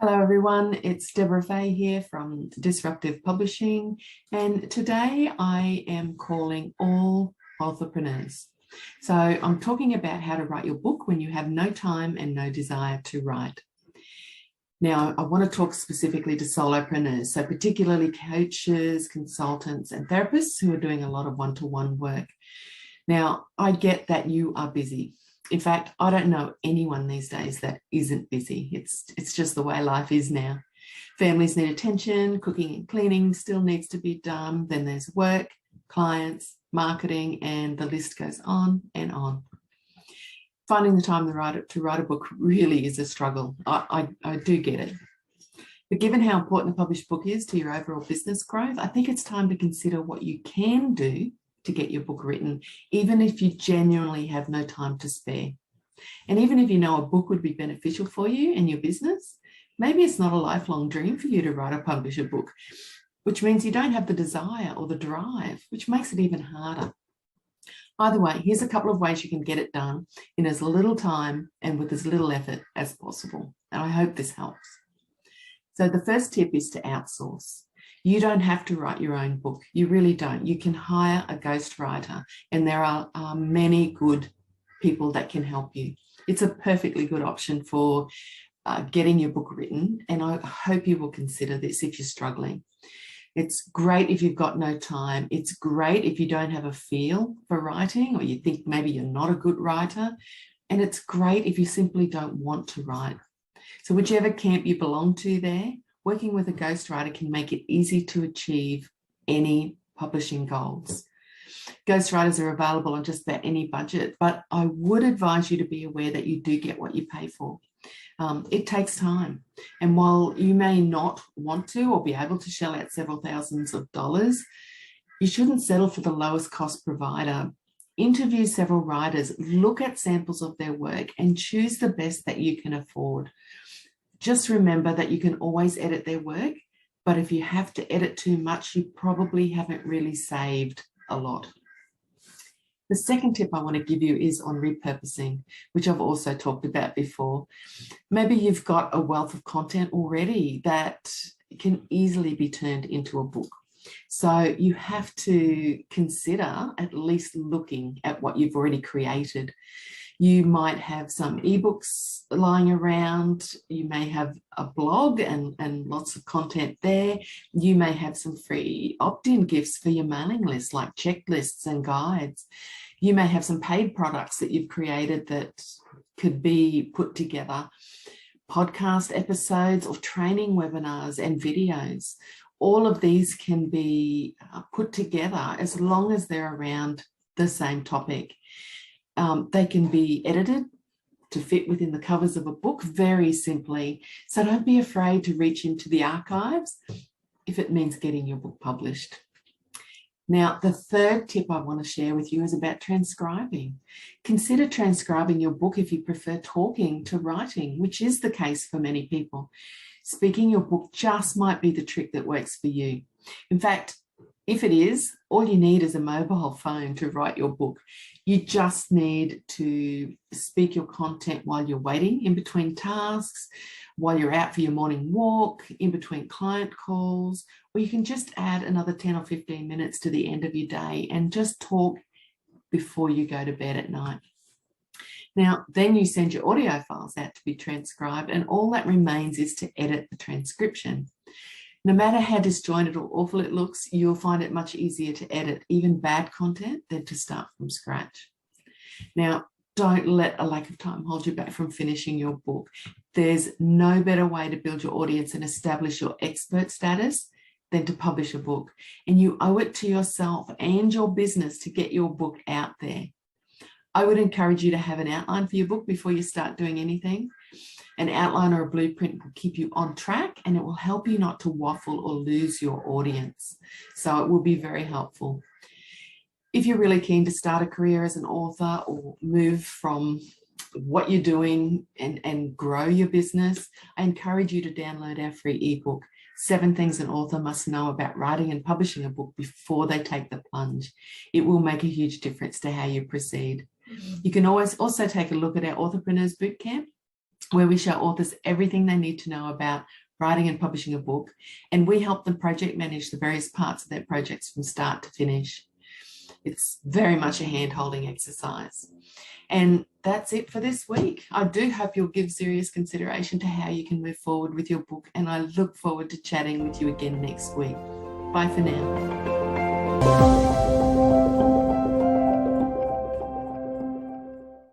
Hello everyone, it's Deborah Fay here from Disruptive Publishing, and today I am calling All Authorpreneurs. So I'm talking about how to write your book when you have no time and no desire to write. Now, I want to talk specifically to solopreneurs, so particularly coaches, consultants, and therapists who are doing a lot of one-to-one work. Now, I get that you are busy. In fact, I don't know anyone these days that isn't busy. It's just the way life is now. Families need attention, cooking and cleaning still needs to be done. Then there's work, clients, marketing, and the list goes on and on. Finding the time to write a book really is a struggle. I do get it. But given how important a published book is to your overall business growth, I think it's time to consider what you can do to get your book written, even if you genuinely have no time to spare. And even if you know a book would be beneficial for you and your business, maybe it's not a lifelong dream for you to write or publish a book, which means you don't have the desire or the drive, which makes it even harder. Either way, here's a couple of ways you can get it done in as little time and with as little effort as possible. And I hope this helps. So the first tip is to outsource. You don't have to write your own book. You really don't. You can hire a ghostwriter, and there are many good people that can help you. It's a perfectly good option for getting your book written, and I hope you will consider this if you're struggling. It's great if you've got no time. It's great if you don't have a feel for writing, or you think maybe you're not a good writer, and it's great if you simply don't want to write. So whichever camp you belong to there, working with a ghostwriter can make it easy to achieve any publishing goals. Ghostwriters are available on just about any budget, but I would advise you to be aware that you do get what you pay for. It takes time. And while you may not want to or be able to shell out several thousands of dollars, you shouldn't settle for the lowest cost provider. Interview several writers, look at samples of their work, and choose the best that you can afford. Just remember that you can always edit their work, but if you have to edit too much, you probably haven't really saved a lot. The second tip I want to give you is on repurposing, which I've also talked about before. Maybe you've got a wealth of content already that can easily be turned into a book. So you have to consider at least looking at what you've already created. You might have some ebooks lying around. You may have a blog and lots of content there. You may have some free opt-in gifts for your mailing list, like checklists and guides. You may have some paid products that you've created that could be put together, podcast episodes or training webinars and videos. All of these can be put together as long as they're around the same topic. They can be edited to fit within the covers of a book very simply. So don't be afraid to reach into the archives if it means getting your book published. Now, the third tip I want to share with you is about transcribing. Consider transcribing your book if you prefer talking to writing, which is the case for many people. Speaking your book just might be the trick that works for you. In fact, if it is, all you need is a mobile phone to write your book. You just need to speak your content while you're waiting in between tasks, while you're out for your morning walk, in between client calls, or you can just add another 10 or 15 minutes to the end of your day and just talk before you go to bed at night. Now, then you send your audio files out to be transcribed, and all that remains is to edit the transcription. No matter how disjointed or awful it looks, you'll find it much easier to edit even bad content than to start from scratch. Now, don't let a lack of time hold you back from finishing your book. There's no better way to build your audience and establish your expert status than to publish a book. And you owe it to yourself and your business to get your book out there. I would encourage you to have an outline for your book before you start doing anything. An outline or a blueprint will keep you on track, and it will help you not to waffle or lose your audience. So it will be very helpful. If you're really keen to start a career as an author or move from what you're doing and grow your business, I encourage you to download our free ebook, 7 Things an Author Must Know About Writing and Publishing a Book Before They Take the Plunge. It will make a huge difference to how you proceed. You can always also take a look at our Authorpreneurs Bootcamp. where we show authors everything they need to know about writing and publishing a book, and we help them project manage the various parts of their projects from start to finish. It's very much a hand-holding exercise. And that's it for this week. I do hope you'll give serious consideration to how you can move forward with your book, and I look forward to chatting with you again next week. Bye for now.